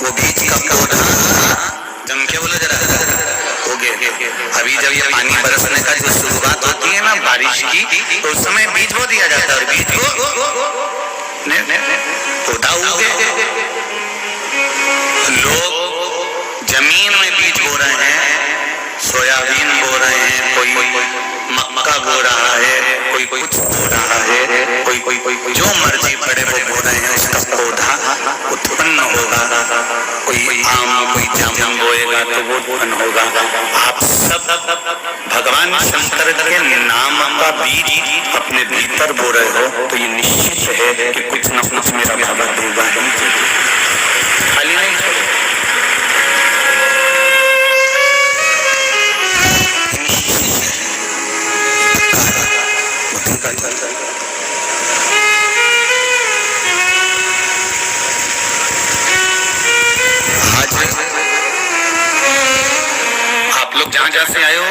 वो बीज का पौधा जम के बोलो जरा हो गए। अभी जब ये पानी बरसने का जो शुरुआत होती है ना बारिश की, तो उस समय बीज बो दिया जाता है और बीज को पौधा उगे। लोग जमीन में बीज बो रहे हैं, सोयाबीन बो रहे हैं, कोई मक्का बो रहा है, कोई कुछ बो रहा है, कोई जो मर्जी पड़े वो बो रहे हैं, उसका पौधा उत्पन्न होगा। कोई आम कोई जामुन बोएगा तो वो उत्पन्न होगा। आप सब भगवान शंकर के नाम का बीज अपने भीतर बो रहे हो तो ये निश्चित है कि कुछ न कुछ मेरा बाबा देगा ही, खाली नहीं छोड़ेगा। आप लोग जहां जहां से आए हो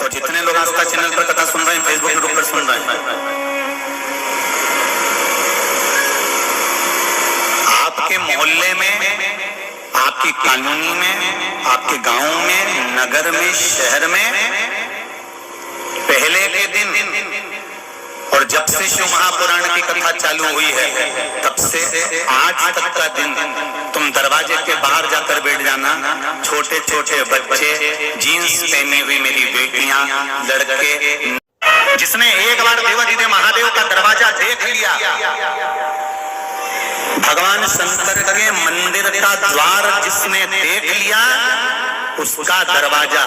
और जितने लोग आस्था चैनल पर कथा सुन रहे हैं, फेसबुक यूट्यूब पर सुन रहे हैं, आपके मोहल्ले में, आपकी कॉलोनी में, आपके गांव में, नगर में, शहर में पहले के दिन और जब से शिव महापुराण की कथा चालू हुई है तब से आज तक का दिन तुम दरवाजे के बाहर जाकर बैठ जाना। छोटे छोटे बच्चे, जीन्स पहनी हुई मेरी बेटियां, लड़के, जिसने एक बार देवादिदेव महादेव का दरवाजा देख लिया, भगवान शंकर के मंदिर का द्वार जिसने देख लिया, उसका दरवाजा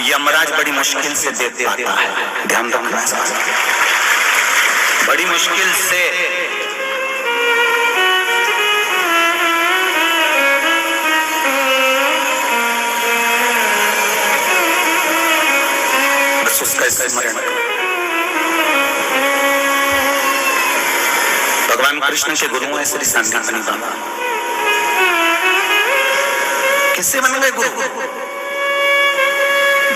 यमराज बड़ी मुश्किल से दे पाता है। ध्यान रखना, बड़ी मुश्किल से। बस उसका स्मरण। भगवान कृष्ण के गुरु हैं श्री सांदीपनि बाबा। किससे बन गए गुरु?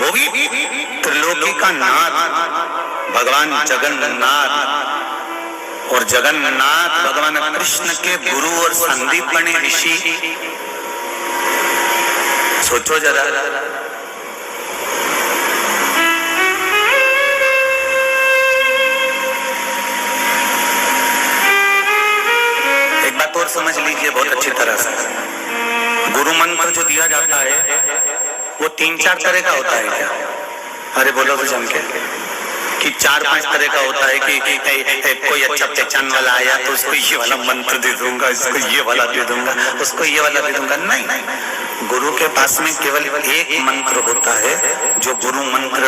वो भी त्रिलोकी का नाथ भगवान जगन्नाथ, और जगन्नाथ भगवान कृष्ण के गुरु और संदीपनी ऋषि। सोचो जरा, एक बात और समझ लीजिए बहुत अच्छी तरह से। गुरु मंत्र जो दिया जाता है वो 3-4 तरह का होता है क्या? अरे बोलो तो जम के कि 4-5 तरह का होता है कि कोई अच्छा पहचान वाला आया तो उसको ये वाला मंत्र दे दूंगा, इसको ये वाला दे दूंगा, उसको ये वाला दे दूंगा। नहीं, गुरु के पास में केवल एक मंत्र होता है जो गुरु मंत्र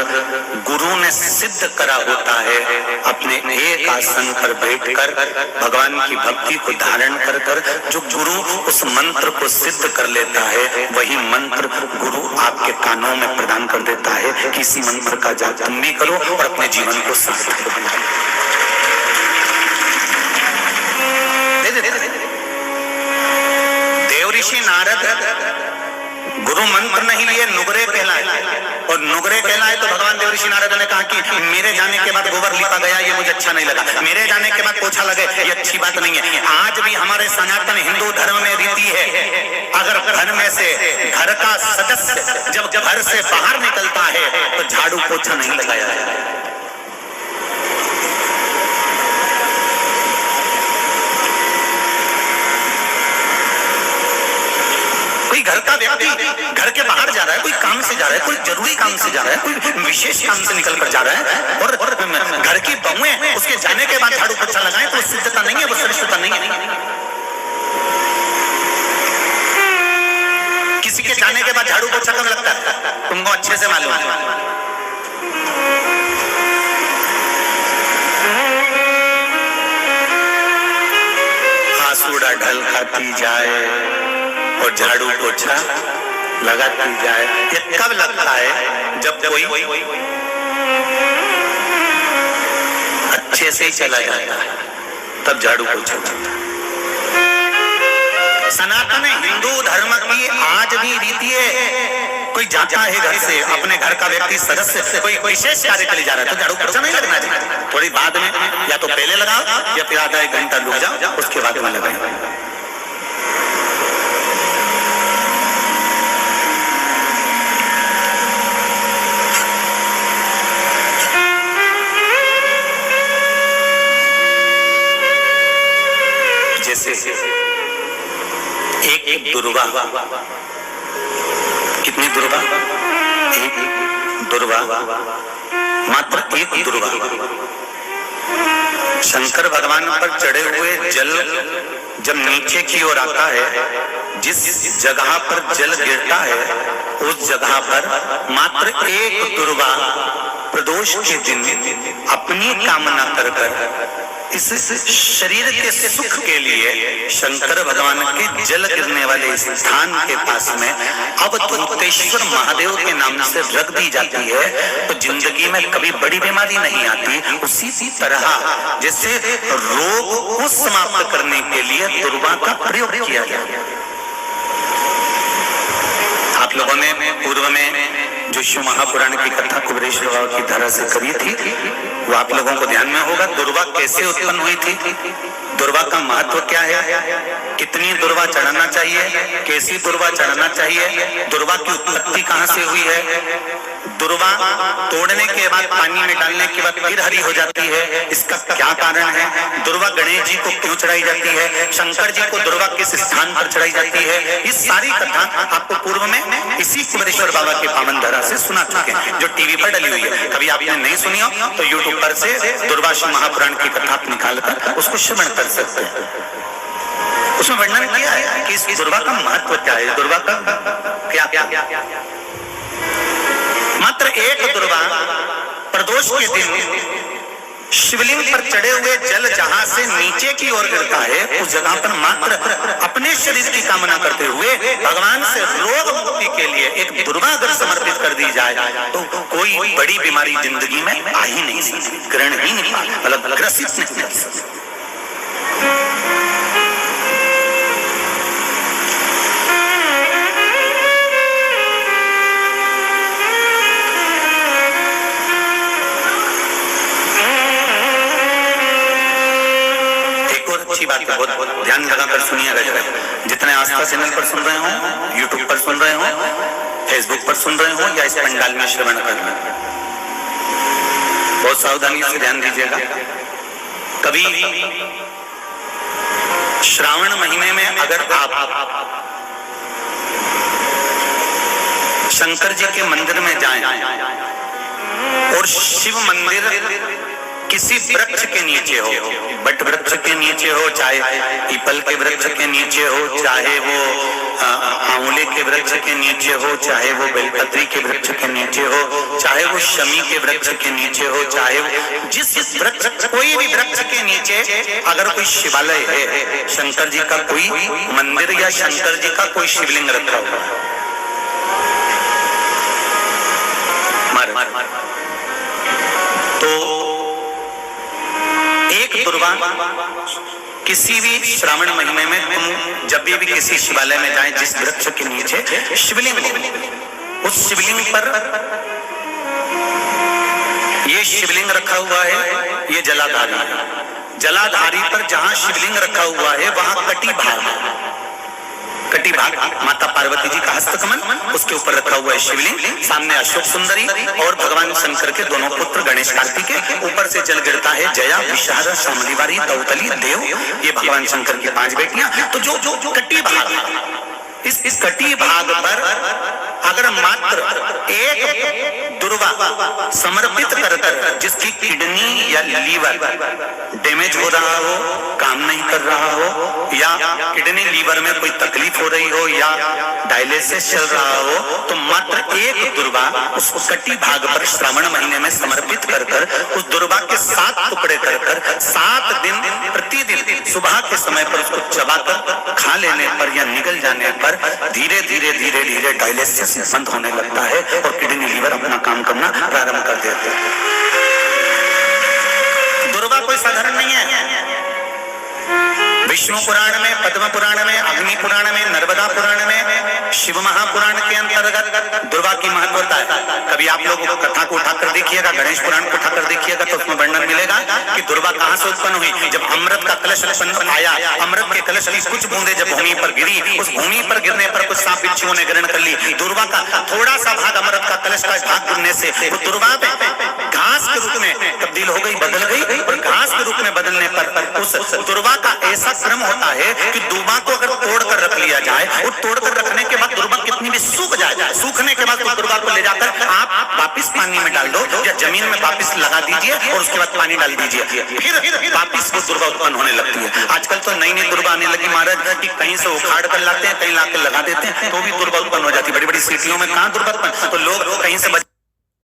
गुरु ने सिद्ध करा होता है। अपने एक आसन पर बैठकर भगवान की भक्ति को धारण कर कर जो गुरु उस मंत्र को सिद्ध कर लेता है, वही मंत्र गुरु आपके कानों में प्रदान कर देता है कि इसी मंत्र का जाप तुम भी करो और अपने जीवन को सार्थक बनाओ। देव ऋषि नारद गुरु मंत्र नहीं लिए, नुगरे कहलाए, और नुगरे कहलाए तो भगवान देव ऋषि नारद ने कहा कि मेरे जाने के बाद गोबर लिपा गया, ये मुझे अच्छा नहीं लगा, मेरे जाने के बाद पोछा लगे, ये अच्छी बात नहीं है। आज भी हमारे सनातन हिंदू धर्म में रीति है, अगर घर में से घर का सदस्य जब घर से बाहर निकलता है तो झाड़ू पोछा नहीं लगाया जाए। कोई घर का व्यक्ति घर के बाहर जा रहा है, कोई काम से जा रहा है, कोई जरूरी काम से जा रहा है, कोई विशेष काम से निकल कर जा रहा है, और घर की बहुएं उसके जाने के बाद झाड़ू पोछा लगाएं तो सिद्धता नहीं है, वो श्रेष्ठता नहीं है। किसी के जाने के बाद झाड़ू पोछा कब लगता है तुमको अच्छे से मालूम है। आसूड़ा ढल खाती जाए और झाड़ू पोछा लगाती जाए। ये कब लगता है? जब कोई अच्छे से ही चला जाता है तब झाड़ू पोछा लगता है। सनातन हिंदू धर्म की आज भी रीति है, कोई जाता है घर से, अपने घर का व्यक्ति सदस्य कोई विशेष कार्य के लिए जा रहा है तो झाड़ू पोछा नहीं लगना चाहिए। थोड़ी बाद में या तो पहले लगाओ या फिर आधा 1 घंटा रुक जाओ, उसके बाद में लगाओ। एक एक दुर्वा, कितनी दुर्वा? एक दुर्वा, मात्र एक दुर्वा शंकर भगवान पर चढ़े हुए जल जब नीचे की ओर आता है, जिस जगह पर जल गिरता है उस जगह पर मात्र एक दुर्वा प्रदोष के दिन अपनी कामना कर इस शरीर के सुख के लिए शंकर भगवान के जल गिरने वाले स्थान के पास में अवधूतेश्वर महादेव के नाम से रख दी जाती है, तो जिंदगी में कभी बड़ी बीमारी नहीं आती। उसी तरह जैसे रोग को समाप्त करने के लिए दुर्वा का प्रयोग किया गया। आप लोगों ने पूर्व में जो शिव महापुराण की कथा कुबेरेश्वर बाबा की धारा से करी थी, वो आप लोगों को ध्यान में होगा। दुर्वा कैसे उत्पन्न हुई थी, दुर्वा का महत्व क्या है, कितनी दुर्वा चढ़ाना चाहिए, कैसी दुर्वा चढ़ाना चाहिए, दुर्वा की उत्पत्ति कहां से हुई है, दुर्वा तोड़ने के बाद पानी में डालने के बाद फिर हरी हो जाती है, इसका क्या कारण है, दुर्वा गणेश जी को क्यों चढ़ाई जाती है, शंकर जी को दुर्वा किस स्थान पर चढ़ाई जाती है, इस सारी कथा आपको पूर्व में इसी कुबेरेश्वर बाबा के पावन धारा से सुना चुके हैं, जो टीवी पर डली हुई है। कभी आपने नहीं सुनी हो तो यूट्यूब पर से दुर्वा शिव महापुराण की कथा निकालकर उसको श्रवण कर सकते हैं। उसमें वर्णन किया है कि इस दुर्वा का महत्व क्या है, दुर्वा का क्या क्या मात्र एक दुर्वा प्रदोष के दिन शिवलिंग पर चढ़े हुए जल जहां से नीचे की ओर गिरता है, उस जगह पर मात्र अपने शरीर की कामना करते हुए भगवान से रोग मुक्ति के लिए एक दुर्वा अगर समर्पित कर दी जाए तो कोई बड़ी बीमारी जिंदगी में आ ही नहीं सकती, ग्रहण ही नहीं, मतलब ग्रसित नहीं कर सकती। बात है, बहुत ध्यान लगाकर सुनिएगा जरा। जितने आस्था चैनल पर सुन रहे हो, यूट्यूब पर सुन रहे हो, फेसबुक पर सुन रहे हो या इस पंडाल में श्रवण कर रहे हो, बहुत सावधानी से ध्यान दीजिएगा। कभी श्रावण महीने में अगर आप शंकर जी के मंदिर में जाएं और शिव मंदिर किसी वृक्ष के नीचे हो, बट वृक्ष के नीचे हो, चाहे पीपल के वृक्ष के नीचे हो, चाहे वो आंवले के वृक्ष के नीचे हो, चाहे वो बेलपत्री के वृक्ष के नीचे हो, चाहे वो शमी के वृक्ष के नीचे हो, चाहे जिस वृक्ष, कोई भी वृक्ष के नीचे अगर कोई शिवालय है, शंकर जी का कोई मंदिर या शंकर जी का कोई शिवलिंग रखा हुआ है, तो एक दुर्वा किसी भी श्रावण महीने में तुम जब भी किसी शिवालय में जाएं, जिस वृक्ष के नीचे शिवलिंग हो, उस शिवलिंग पर ये शिवलिंग रखा हुआ है, ये जलाधारी है, जलाधारी पर जहां शिवलिंग रखा हुआ है वहां कटी भाग माता पार्वती जी का हस्तकमल, उसके ऊपर रखा हुआ है शिवलिंग, सामने अशोक सुंदरी और भगवान शंकर के दोनों पुत्र गणेश कार्तिकेय, ऊपर से जल गिरता है जया, विशाखा, शामलीवारी, दौतली, देव, ये भगवान शंकर की 5 बेटियां। तो जो कटी भाग, इस कटी भाग पर अगर मात्र एक दुर्वा समर्पित कर जिसकी किडनी या लीवर डैमेज हो रहा हो, काम नहीं कर रहा हो, या किडनी लीवर में कोई तकलीफ हो रही हो, या डायलिसिस चल रहा हो, तो मात्र एक दुर्वा उस कटी भाग पर श्रावण महीने में समर्पित कर उस दुर्वा के 7 टुकड़े कर 7 दिन प्रतिदिन सुबह के समय पर उसको चबाकर खा लेने पर या निगल जाने पर धीरे धीरे डायलिसिस बंद होने लगता है और किडनी लीवर अपना काम करना प्रारंभ कर देते हैं। दुर्वा कोई साधारण नहीं है। विष्णु पुराण में, पद्म पुराण में, अग्नि पुराण में, नर्मदा पुराण में, शिव महापुराण के अंतर्गत दुर्वा की महत्वता है। कभी आप लोगों को कथा को उठाकर देखिएगा, गणेश पुराण को उठाकर देखिएगा तो उसमें वर्णन मिलेगा कि दुर्वा कहां से उत्पन्न हुई। जब अमृत का कलश उत्पन्न आया, अमृत के कलश की कुछ बूंदे जब भूमि पर गिरी, उस भूमि पर गिरने पर कुछ सांप बिच्छुओं ने ग्रहण कर ली। दुर्वा का थोड़ा सा भाग, अमृत का कलश का भाग गिरने से वो दुर्वा घास के रूप में तब्दील हो गई, बदल गई और घास के के रूप में बदलने पर उस दुर्वा का ऐसा क्रम होता है कि दुर्वा को अगर तोड़ कर रख लिया जाए और तोड़ कर रखने के बाद दुर्वा कितनी भी सूख जाए, सूखने के बाद दुर्वा को ले जाकर आप वापिस पानी में डाल दो या जमीन में वापिस लगा दीजिए और उसके बाद पानी डाल दीजिए, फिर वापिस वो दुर्वा उत्पन्न होने लगती है। आजकल तो नई नई दुर्वा आने लगी महाराज कि कहीं से उखाड़ कर लाते हैं, कहीं लाकर लगा देते हैं तो भी दुर्वा उत्पन्न हो जाती है। बड़ी बड़ी सिटियों में कहाँ दुर्वा उत्पन्न, तो लोग कहीं से